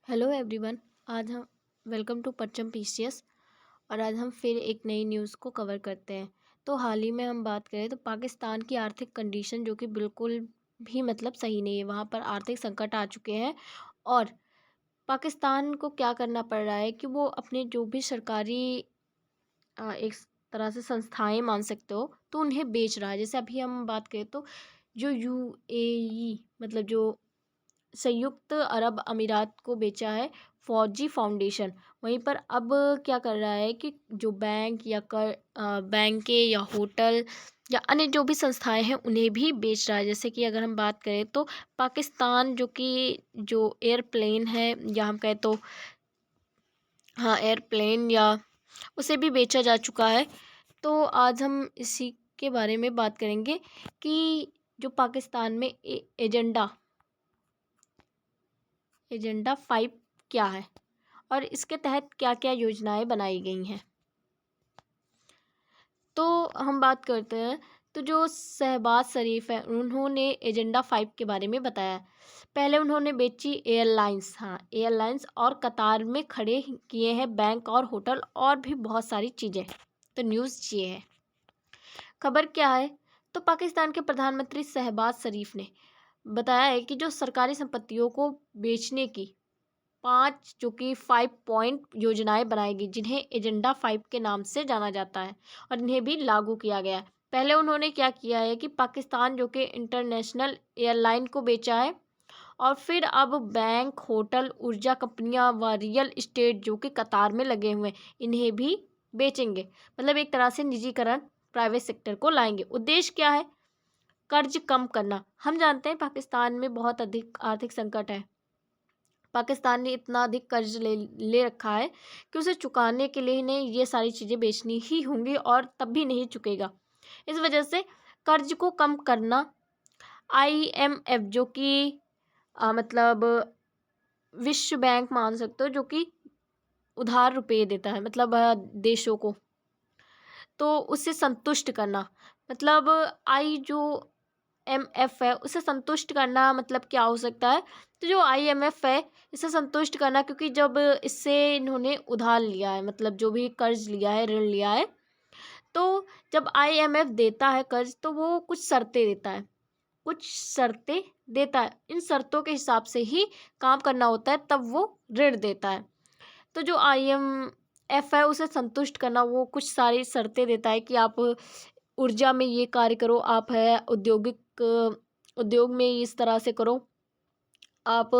Hello everyone. आज हम welcome to परचम पीसीएस। और आज हम फिर एक नई न्यूज़ को कवर करते हैं। तो हाल ही में हम बात करें तो पाकिस्तान की आर्थिक कंडीशन जो कि बिल्कुल भी सही नहीं है। वहाँ पर आर्थिक संकट आ चुके हैं और पाकिस्तान को क्या करना पड़ रहा है कि वो अपने जो भी सरकारी एक तरह से संस्थाएं मान सकते हो तो उन्हें बेच रहा है। जैसे अभी हम बात करें तो जो यूएई जो संयुक्त अरब अमीरात को बेचा है फौजी फाउंडेशन। वहीं पर अब क्या कर रहा है कि जो बैंकें या होटल या अन्य जो भी संस्थाएं हैं उन्हें भी बेच रहा है। जैसे कि अगर हम बात करें तो पाकिस्तान जो एयरप्लेन है या हम कहें तो हाँ एयरप्लेन या उसे भी बेचा जा चुका है। तो आज हम इसी के बारे में बात करेंगे कि जो पाकिस्तान में एजेंडा 5 क्या है और इसके तहत क्या क्या योजनाएं बनाई गई हैं। तो हम बात करते हैं तो जो शहबाज शरीफ है उन्होंने एजेंडा 5 के बारे में बताया। पहले उन्होंने बेची एयरलाइंस और कतार में खड़े किए हैं बैंक और होटल और भी बहुत सारी चीज़ें। तो न्यूज़ ये है। खबर क्या है तो पाकिस्तान के प्रधानमंत्री शहबाज शरीफ ने बताया है कि जो सरकारी संपत्तियों को बेचने की 5 जो कि 5 पॉइंट योजनाएं बनाएगी जिन्हें एजेंडा 5 के नाम से जाना जाता है और इन्हें भी लागू किया गया है। पहले उन्होंने क्या किया है कि पाकिस्तान जो कि इंटरनेशनल एयरलाइन को बेचा है और फिर अब बैंक होटल ऊर्जा कंपनियां व रियल इस्टेट जो कि कतार में लगे हुए हैं इन्हें भी बेचेंगे। एक तरह से निजीकरण प्राइवेट सेक्टर को लाएंगे। उद्देश्य क्या है? कर्ज कम करना। हम जानते हैं पाकिस्तान में बहुत अधिक आर्थिक संकट है। पाकिस्तान ने इतना अधिक कर्ज ले रखा है कि उसे चुकाने के लिए इन्हें ये सारी चीज़ें बेचनी ही होंगी और तब भी नहीं चुकेगा। इस वजह से कर्ज को कम करना आईएमएफ जो कि विश्व बैंक मान सकते हो जो कि उधार रुपए देता है देशों को, तो उससे संतुष्ट करना आई जो एमएफ है उसे संतुष्ट करना क्या हो सकता है। तो जो आईएमएफ है इसे संतुष्ट करना क्योंकि जब इससे इन्होंने उधार लिया है जो भी कर्ज लिया है ऋण लिया है तो जब आईएमएफ देता है कर्ज तो वो कुछ शर्तें देता है। इन शर्तों के हिसाब से ही काम करना होता है तब वो ऋण देता है। तो जो आईएमएफ है उसे संतुष्ट करना वो कुछ सारी शर्तें देता है कि आप ऊर्जा में ये कार्य करो, आप है उद्योग में इस तरह से करो, आप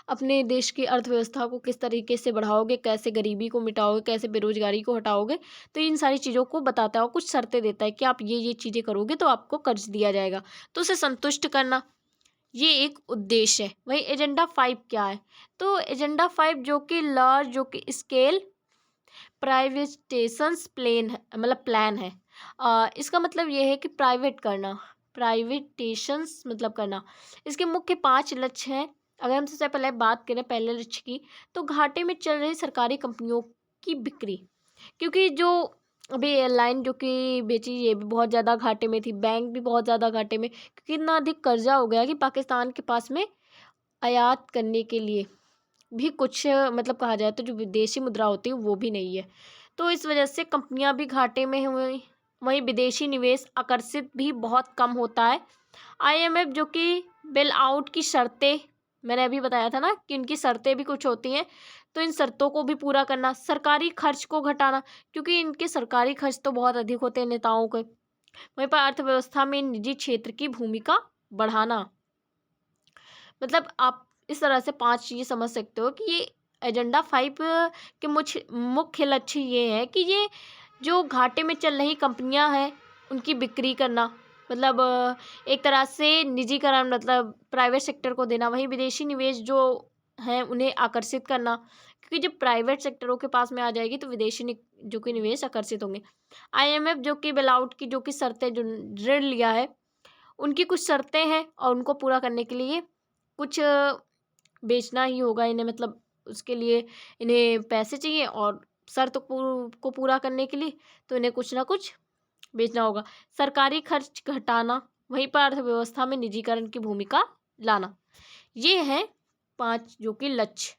अपने देश की अर्थव्यवस्था को किस तरीके से बढ़ाओगे, कैसे गरीबी को मिटाओगे, कैसे बेरोजगारी को हटाओगे। तो इन सारी चीज़ों को बताता है और कुछ शर्तें देता है कि आप ये चीज़ें करोगे तो आपको कर्ज दिया जाएगा। तो उसे संतुष्ट करना ये एक उद्देश्य है। वही एजेंडा 5 क्या है तो एजेंडा 5 जो कि लार्ज जो कि स्केल प्राइवेटेशंस प्लान है। इसका ये है कि प्राइवेटेशंस करना। इसके मुख्य 5 लक्ष्य हैं। अगर हम सबसे पहले बात करें पहले लक्ष्य की तो घाटे में चल रही सरकारी कंपनियों की बिक्री, क्योंकि जो अभी एयरलाइन जो कि बेची ये भी बहुत ज़्यादा घाटे में थी, बैंक भी बहुत ज़्यादा घाटे में, क्योंकि इतना अधिक कर्जा हो गया कि पाकिस्तान के पास में आयात करने के लिए भी कुछ कहा जाए तो जो विदेशी मुद्रा होती है वो भी नहीं है। तो इस वजह से कंपनियां भी घाटे में हुई। वहीं विदेशी निवेश आकर्षित भी बहुत कम होता है। आईएमएफ जो कि बेल आउट की शर्तें, मैंने अभी बताया था ना कि इनकी शर्तें भी कुछ होती हैं, तो इन शर्तों को भी पूरा करना। सरकारी खर्च को घटाना, क्योंकि इनके सरकारी खर्च तो बहुत अधिक होते हैं नेताओं के। वहीं पर अर्थव्यवस्था में निजी क्षेत्र की भूमिका बढ़ाना। आप इस तरह से 5 चीज़ें समझ सकते हो कि ये एजेंडा 5 के मुख्य लक्ष्य ये है कि ये जो घाटे में चल रही कंपनियां हैं उनकी बिक्री करना, एक तरह से निजीकरण प्राइवेट सेक्टर को देना। वहीं विदेशी निवेश जो हैं उन्हें आकर्षित करना, क्योंकि जब प्राइवेट सेक्टरों के पास में आ जाएगी तो जो कि निवेश आकर्षित होंगे। आईएमएफ जो कि बेल आउट की जो कि शर्तें जो ऋण लिया है उनकी कुछ शर्तें हैं और उनको पूरा करने के लिए कुछ बेचना ही होगा इन्हें, उसके लिए इन्हें पैसे चाहिए और शर्त को पूरा करने के लिए तो इन्हें कुछ ना कुछ बेचना होगा। सरकारी खर्च घटाना, वहीं पर अर्थव्यवस्था में निजीकरण की भूमिका लाना। ये हैं 5 जो कि लक्ष्य।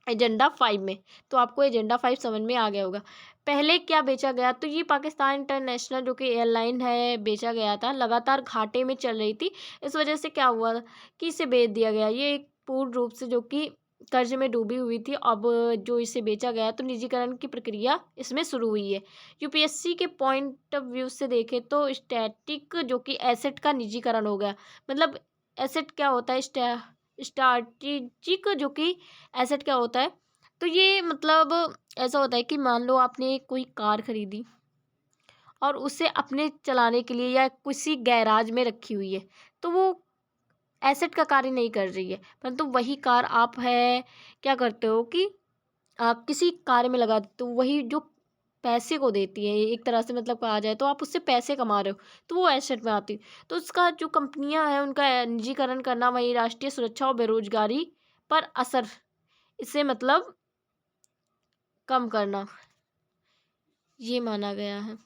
एजेंडा 5 में। तो आपको एजेंडा 5 समझ में आ गया होगा। पहले क्या बेचा गया, तो ये पाकिस्तान इंटरनेशनल जो कि एयरलाइन है बेचा गया था, लगातार घाटे में चल रही थी। इस वजह से क्या हुआ कि इसे बेच दिया गया। ये एक पूर्ण रूप से जो कि कर्ज में डूबी हुई थी। अब जो इसे बेचा गया तो निजीकरण की प्रक्रिया इसमें शुरू हुई है। यूपीएससी के पॉइंट ऑफ व्यू से देखें तो स्टैटिक जो कि एसेट का निजीकरण हो गया। मतलब एसेट क्या होता है, स्ट्रैटेजिक जो कि एसेट क्या होता है, तो ये मतलब ऐसा होता है कि मान लो आपने कोई कार खरीदी और उसे अपने चलाने के लिए या किसी गैराज में रखी हुई है, तो वो एसेट का कार्य नहीं कर रही है, परंतु वही कार आप है क्या करते हो कि आप किसी कार्य में लगा देते हो, वही जो पैसे को देती है एक तरह से, मतलब कहा जाए तो आप उससे पैसे कमा रहे हो, तो वो एसेट में आती है। तो उसका जो कंपनियां हैं उनका निजीकरण करना, वही राष्ट्रीय सुरक्षा और बेरोजगारी पर असर, इसे मतलब कम करना, ये माना गया है।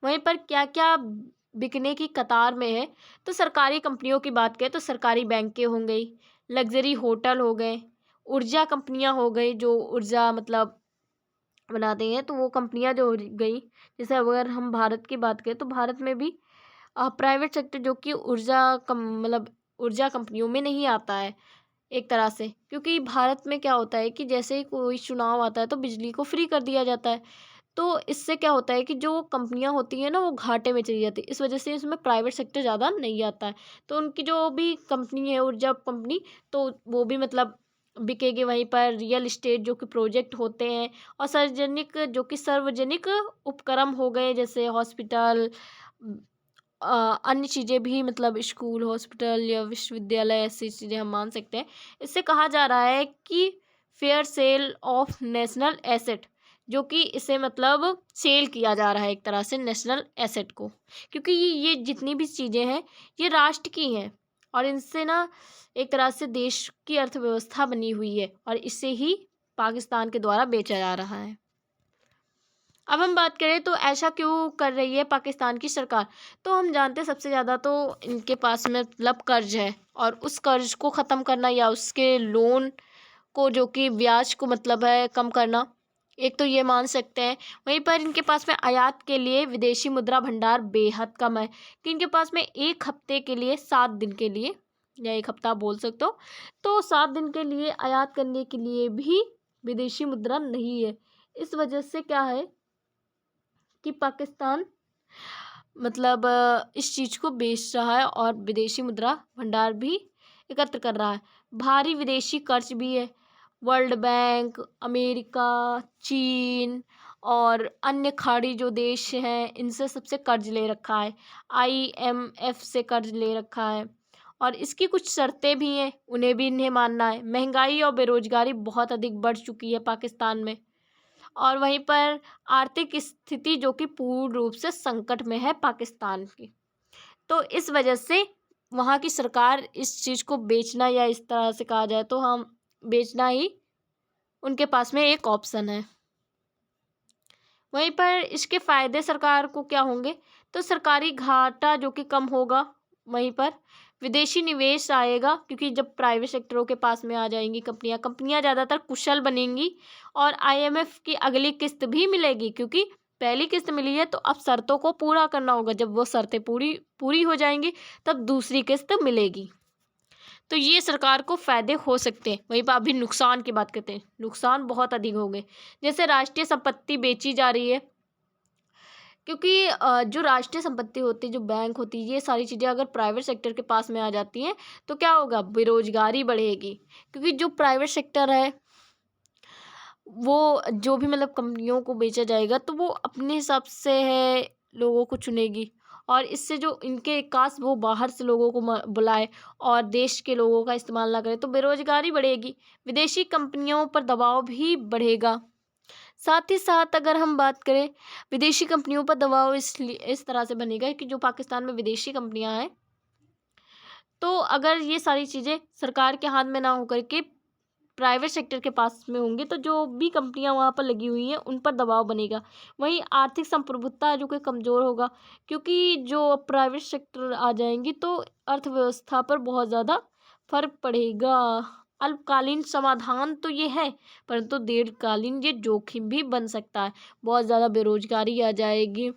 वहीं पर क्या क्या बिकने की कतार में है, तो सरकारी कंपनियों की बात करें तो सरकारी बैंकें हो गई, लग्जरी होटल हो गए, ऊर्जा कंपनियां हो गई जो ऊर्जा मतलब बनाते हैं, तो वो कंपनियां जो हो गई। जैसे अगर हम भारत की बात करें तो भारत में भी प्राइवेट सेक्टर जो कि ऊर्जा कम मतलब ऊर्जा कंपनियों में नहीं आता है एक तरह से, क्योंकि भारत में क्या होता है कि जैसे ही कोई चुनाव आता है तो बिजली को फ्री कर दिया जाता है। तो इससे क्या होता है कि जो कंपनियां होती हैं ना वो घाटे में चली जाती है, इस वजह से इसमें प्राइवेट सेक्टर ज़्यादा नहीं आता है। तो उनकी जो भी कंपनी है ऊर्जा कंपनी, तो वो भी मतलब बिकेगी। वहीं पर रियल इस्टेट जो कि प्रोजेक्ट होते हैं, और सार्वजनिक जो कि सार्वजनिक उपक्रम हो गए, जैसे हॉस्पिटल, अन्य चीज़ें भी, मतलब स्कूल हॉस्पिटल या विश्वविद्यालय, ऐसी चीज़ें हम मान सकते हैं। इससे कहा जा रहा है कि fair sale of national asset, जो कि इसे मतलब सेल किया जा रहा है एक तरह से नेशनल एसेट को, क्योंकि ये जितनी भी चीज़ें हैं ये राष्ट्र की हैं, और इनसे ना एक तरह से देश की अर्थव्यवस्था बनी हुई है, और इसे ही पाकिस्तान के द्वारा बेचा जा रहा है। अब हम बात करें तो ऐसा क्यों कर रही है पाकिस्तान की सरकार, तो हम जानते हैं सबसे ज़्यादा तो इनके पास में मतलब कर्ज है, और उस कर्ज को ख़त्म करना या उसके लोन को जो कि ब्याज को मतलब है कम करना, एक तो ये मान सकते हैं। वहीं पर इनके पास में आयात के लिए विदेशी मुद्रा भंडार बेहद कम है, कि इनके पास में एक हफ्ते के लिए 7 दिन के लिए, या एक हफ्ता बोल सकते हो, तो 7 दिन के लिए आयात करने के लिए भी विदेशी मुद्रा नहीं है। इस वजह से क्या है कि पाकिस्तान मतलब इस चीज़ को बेच रहा है और विदेशी मुद्रा भंडार भी एकत्र कर रहा है। भारी विदेशी कर्ज भी है। वर्ल्ड बैंक, अमेरिका, चीन और अन्य खाड़ी जो देश हैं इनसे सबसे कर्ज ले रखा है। आईएमएफ से कर्ज ले रखा है, और इसकी कुछ शर्तें भी हैं, उन्हें भी इन्हें मानना है। महंगाई और बेरोजगारी बहुत अधिक बढ़ चुकी है पाकिस्तान में, और वहीं पर आर्थिक स्थिति जो कि पूर्ण रूप से संकट में है पाकिस्तान की। तो इस वजह से वहाँ की सरकार इस चीज़ को बेचना, या इस तरह से कहा जाए तो हम बेचना ही उनके पास में एक ऑप्शन है। वहीं पर इसके फ़ायदे सरकार को क्या होंगे, तो सरकारी घाटा जो कि कम होगा। वहीं पर विदेशी निवेश आएगा, क्योंकि जब प्राइवेट सेक्टरों के पास में आ जाएंगी कंपनियां ज़्यादातर कुशल बनेंगी, और आईएमएफ की अगली किस्त भी मिलेगी, क्योंकि पहली किस्त मिली है तो अब शर्तों को पूरा करना होगा। जब वो शर्तें पूरी पूरी हो जाएंगी तब दूसरी किस्त मिलेगी। तो ये सरकार को फ़ायदे हो सकते हैं। वहीं पर अभी नुकसान की बात करते हैं, नुकसान बहुत अधिक होंगे। जैसे राष्ट्रीय संपत्ति बेची जा रही है, क्योंकि जो राष्ट्रीय संपत्ति होती है, जो बैंक होती है, ये सारी चीज़ें अगर प्राइवेट सेक्टर के पास में आ जाती हैं तो क्या होगा, बेरोजगारी बढ़ेगी। क्योंकि जो प्राइवेट सेक्टर है वो जो भी मतलब कंपनियों को बेचा जाएगा तो वो अपने हिसाब से है लोगों को चुनेगी, और इससे जो इनके काश वो बाहर से लोगों को बुलाए और देश के लोगों का इस्तेमाल ना करें, तो बेरोजगारी बढ़ेगी, विदेशी कंपनियों पर दबाव भी बढ़ेगा। साथ ही साथ अगर हम बात करें, विदेशी कंपनियों पर दबाव इसलिए इस तरह से बनेगा कि जो पाकिस्तान में विदेशी कंपनियां हैं, तो अगर ये सारी चीज़ें सरकार के हाथ में ना होकर के प्राइवेट सेक्टर के पास में होंगे, तो जो भी कंपनियां वहाँ पर लगी हुई हैं उन पर दबाव बनेगा। वहीं आर्थिक संप्रभुता जो कि कमज़ोर होगा, क्योंकि जो प्राइवेट सेक्टर आ जाएंगी तो अर्थव्यवस्था पर बहुत ज़्यादा फर्क पड़ेगा। अल्पकालीन समाधान तो ये है, परंतु दीर्घकालीन ये जोखिम भी बन सकता है। बहुत ज़्यादा बेरोजगारी आ जाएगी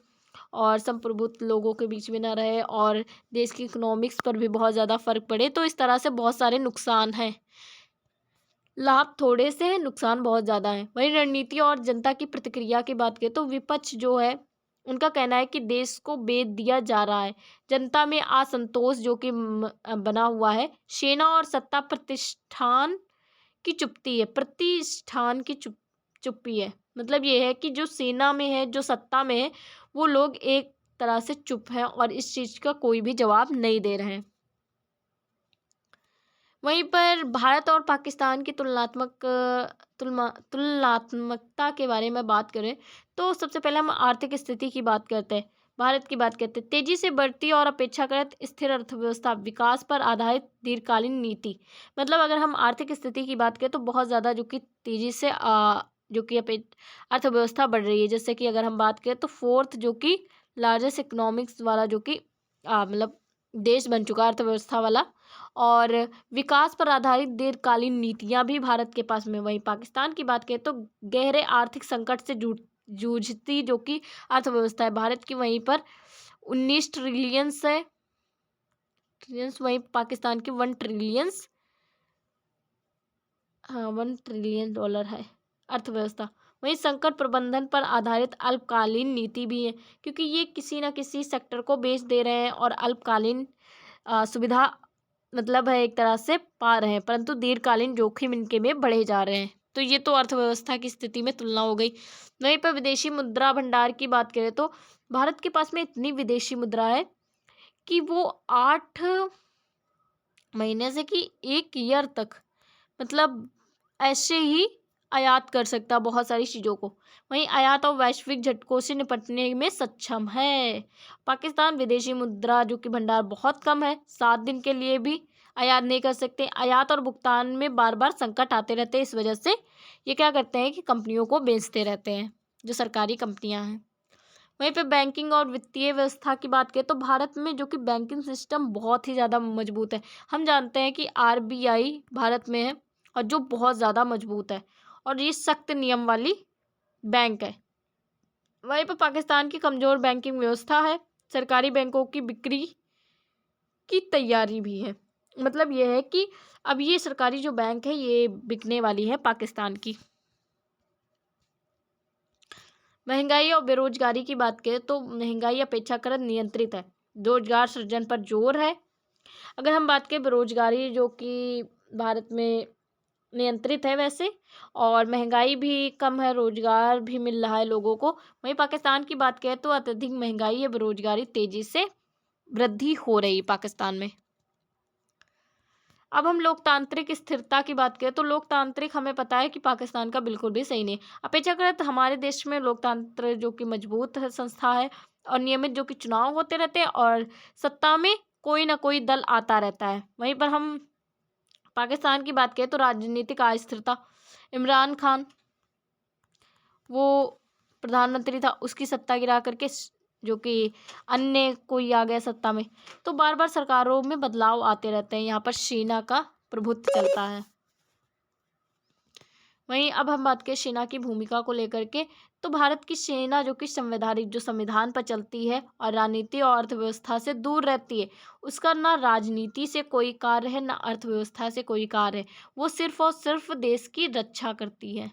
और संप्रभुत्व लोगों के बीच में ना रहे और देश की इकोनॉमिक्स पर भी बहुत ज़्यादा फर्क पड़े। तो इस तरह से बहुत सारे नुकसान हैं। लाभ थोड़े से हैं, नुकसान बहुत ज़्यादा हैं। वहीं रणनीति और जनता की प्रतिक्रिया की बात करें तो विपक्ष जो है उनका कहना है कि देश को बेच दिया जा रहा है। जनता में असंतोष जो कि बना हुआ है। सेना और सत्ता प्रतिष्ठान की चुप्पी है, प्रतिष्ठान की चुप्पी है। मतलब ये है कि जो सेना में है, जो सत्ता में है, वो लोग एक तरह से चुप हैं और इस चीज़ का कोई भी जवाब नहीं दे रहे हैं। वहीं पर भारत और पाकिस्तान की तुलनात्मकता के बारे में बात करें तो सबसे पहले हम आर्थिक स्थिति की बात करते हैं। भारत की बात करते हैं। तेजी से बढ़ती और अपेक्षाकृत स्थिर अर्थव्यवस्था, विकास पर आधारित दीर्घकालीन नीति। मतलब अगर हम आर्थिक स्थिति की बात करें तो बहुत ज़्यादा जो कि तेजी से जो कि अर्थव्यवस्था बढ़ रही है। जैसे कि अगर हम बात करें तो फोर्थ जो कि लार्जेस्ट इकोनॉमिक्स वाला जो कि मतलब देश बन चुका है अर्थव्यवस्था वाला। और विकास पर आधारित दीर्घकालीन नीतियां भी भारत के पास में। वहीं पाकिस्तान की बात करें तो गहरे आर्थिक संकट से जूझती जो कि अर्थव्यवस्था है भारत की। वहीं पर 19 ट्रिलियन है ट्रिलियंस, वहीं पाकिस्तान की 1 ट्रिलियंस, हाँ $1 ट्रिलियन है अर्थव्यवस्था। वहीं संकट प्रबंधन पर आधारित अल्पकालीन नीति भी है, क्योंकि ये किसी न किसी सेक्टर को बेच दे रहे हैं और अल्पकालीन सुविधा मतलब है एक तरह से पा रहे हैं, परंतु दीर्घकालीन जोखिम इनके में बढ़े जा रहे हैं। तो ये तो अर्थव्यवस्था की स्थिति में तुलना हो गई। वहीं पर विदेशी मुद्रा भंडार की बात करें तो भारत के पास में इतनी विदेशी मुद्रा है कि वो 8 महीने से कि 1 ईयर तक मतलब ऐसे ही आयात कर सकता है बहुत सारी चीज़ों को। वहीं आयात और वैश्विक झटकों से निपटने में सक्षम है। पाकिस्तान विदेशी मुद्रा जो कि भंडार बहुत कम है, 7 दिन के लिए भी आयात नहीं कर सकते। आयात और भुगतान में बार बार संकट आते रहते हैं, इस वजह से ये क्या करते हैं कि कंपनियों को बेचते रहते हैं, जो सरकारी कंपनियां हैं। वहीं पे बैंकिंग और वित्तीय व्यवस्था की बात करें तो भारत में जो कि बैंकिंग सिस्टम बहुत ही ज़्यादा मजबूत है। हम जानते हैं कि आरबीआई भारत में है और जो बहुत ज़्यादा मजबूत है और ये सख्त नियम वाली बैंक है। वहीं पर पाकिस्तान की कमज़ोर बैंकिंग व्यवस्था है। सरकारी बैंकों की बिक्री की तैयारी भी है। मतलब ये है कि अब ये सरकारी जो बैंक है ये बिकने वाली है पाकिस्तान की। महंगाई और बेरोजगारी की बात करें तो महंगाई अपेक्षाकृत नियंत्रित है, रोजगार सृजन पर जोर है। अगर हम बात करें बेरोजगारी जो कि भारत में नियंत्रित है वैसे, और महंगाई भी कम है, रोजगार भी मिल रहा है लोगों को। वहीं पाकिस्तान की बात करें तो अत्यधिक महंगाई है, बेरोजगारी तेजी से वृद्धि हो रही पाकिस्तान में। अब हम लोकतांत्रिक स्थिरता की बात करें तो लोकतांत्रिक हमें पता है कि पाकिस्तान का बिल्कुल भी सही नहीं। अपेक्षाकृत हमारे देश में लोकतंत्र जो कि मजबूत है संस्था है और नियमित जो कि चुनाव होते रहते हैं और सत्ता में कोई ना कोई दल आता रहता है। वहीं पर हम पाकिस्तान की बात करें तो राजनीतिक अस्थिरता, इमरान खान वो प्रधानमंत्री था, उसकी सत्ता गिरा करके जो कि अन्य कोई आ गया सत्ता में। तो बार बार सरकारों में बदलाव आते रहते हैं, यहाँ पर सेना का प्रभुत्व चलता है। वहीं अब हम बात करें सेना की भूमिका को लेकर के तो भारत की सेना जो कि संवैधानिक जो संविधान पर चलती है और राजनीति और अर्थव्यवस्था से दूर रहती है, उसका ना राजनीति से कोई कार्य है ना अर्थव्यवस्था से कोई कार्य है, वो सिर्फ और सिर्फ देश की रक्षा करती है।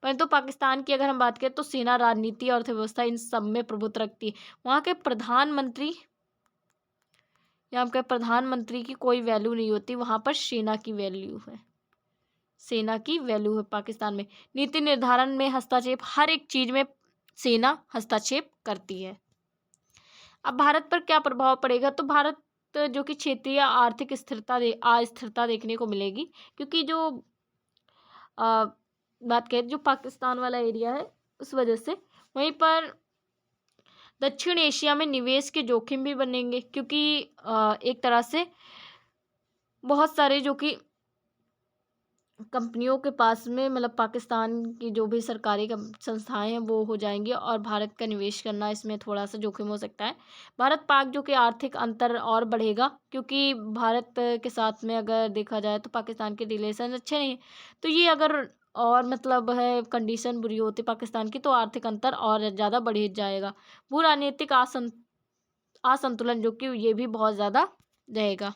परंतु पाकिस्तान की अगर हम बात करें तो सेना राजनीति और अर्थव्यवस्था इन सब में प्रभुत्व रखती है। वहाँ के प्रधानमंत्री यहाँ के प्रधानमंत्री की कोई वैल्यू नहीं होती, वहाँ पर सेना की वैल्यू है। सेना की वैल्यू है पाकिस्तान में। नीति निर्धारण में हस्तक्षेप, हर एक चीज में सेना हस्तक्षेप करती है। अब भारत पर क्या प्रभाव पड़ेगा तो भारत जो कि क्षेत्रीय आर्थिक अस्थिरता देखने को मिलेगी, क्योंकि जो बात करें जो पाकिस्तान वाला एरिया है उस वजह से। वहीं पर दक्षिण एशिया में निवेश के जोखिम भी बनेंगे, क्योंकि एक तरह से बहुत सारे जो कि कंपनियों के पास में मतलब पाकिस्तान की जो भी सरकारी संस्थाएं हैं वो हो जाएंगी और भारत का निवेश करना इसमें थोड़ा सा जोखिम हो सकता है। भारत पाक जो कि आर्थिक अंतर और बढ़ेगा, क्योंकि भारत के साथ में अगर देखा जाए तो पाकिस्तान के रिलेशन अच्छे नहीं हैं। तो ये अगर और मतलब है कंडीशन बुरी होती पाकिस्तान की तो आर्थिक अंतर और ज़्यादा बढ़ जाएगा। भू राजनीतिक असंतुलन जो कि ये भी बहुत ज़्यादा रहेगा।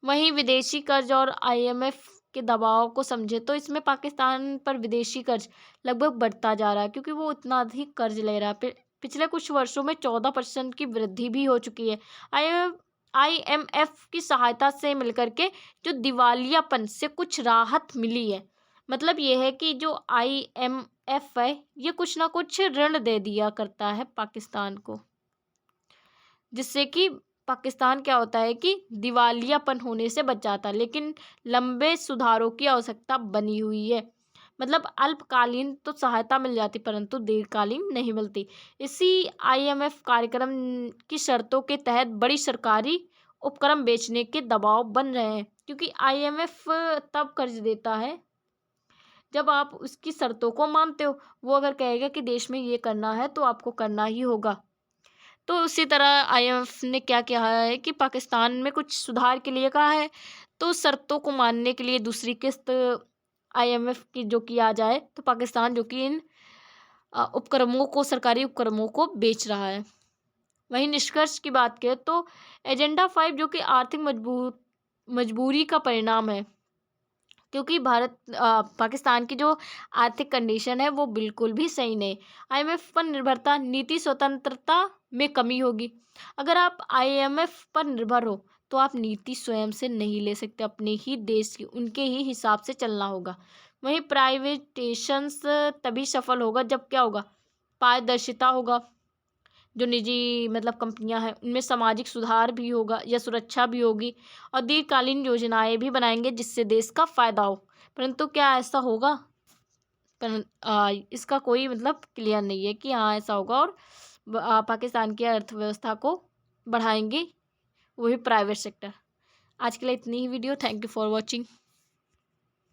वहीं विदेशी कर्ज और आईएमएफ के दबाव को समझे तो इसमें पाकिस्तान पर विदेशी कर्ज लगभग बढ़ता जा रहा है, क्योंकि वो इतना अधिक कर्ज ले रहा है। पिछले कुछ वर्षों में 14% की वृद्धि भी हो चुकी है। आईएमएफ की सहायता से मिलकर के जो दिवालियापन से कुछ राहत मिली है। मतलब ये है कि जो आईएमएफ है ये कुछ ना कुछ ऋण दे दिया करता है पाकिस्तान को, जिससे कि पाकिस्तान क्या होता है कि दिवालियापन होने से बच जाता है। लेकिन लंबे सुधारों की आवश्यकता बनी हुई है। मतलब अल्पकालीन तो सहायता मिल जाती परंतु दीर्घकालीन नहीं मिलती। इसी आईएमएफ कार्यक्रम की शर्तों के तहत बड़ी सरकारी उपक्रम बेचने के दबाव बन रहे हैं, क्योंकि आईएमएफ तब कर्ज देता है जब आप उसकी शर्तों को मानते हो। वो अगर कहेगा कि देश में ये करना है तो आपको करना ही होगा। तो उसी तरह आईएमएफ ने क्या कहा है कि पाकिस्तान में कुछ सुधार के लिए कहा है, तो शर्तों को मानने के लिए दूसरी किस्त आईएमएफ की जो की आ जाए तो पाकिस्तान जो कि इन उपक्रमों को सरकारी उपक्रमों को बेच रहा है। वहीं निष्कर्ष की बात करें तो एजेंडा 5 जो कि आर्थिक मजबूरी का परिणाम है, क्योंकि पाकिस्तान की जो आर्थिक कंडीशन है वो बिल्कुल भी सही नहीं। आईएमएफ पर निर्भरता नीति स्वतंत्रता में कमी होगी। अगर आप आईएमएफ पर निर्भर हो तो आप नीति स्वयं से नहीं ले सकते, अपने ही देश की उनके ही हिसाब से चलना होगा। वहीं प्राइवेटेशंस तभी सफल होगा जब क्या होगा, पारदर्शिता होगा। जो निजी मतलब कंपनियां हैं उनमें सामाजिक सुधार भी होगा या सुरक्षा भी होगी, और दीर्घकालीन योजनाएं भी बनाएंगे जिससे देश का फायदा हो। परंतु क्या ऐसा होगा? इसका कोई मतलब क्लियर नहीं है कि हाँ ऐसा होगा। और पाकिस्तान की अर्थव्यवस्था को बढ़ाएंगे वही प्राइवेट सेक्टर। आज के लिए इतनी ही video. Thank you for watching.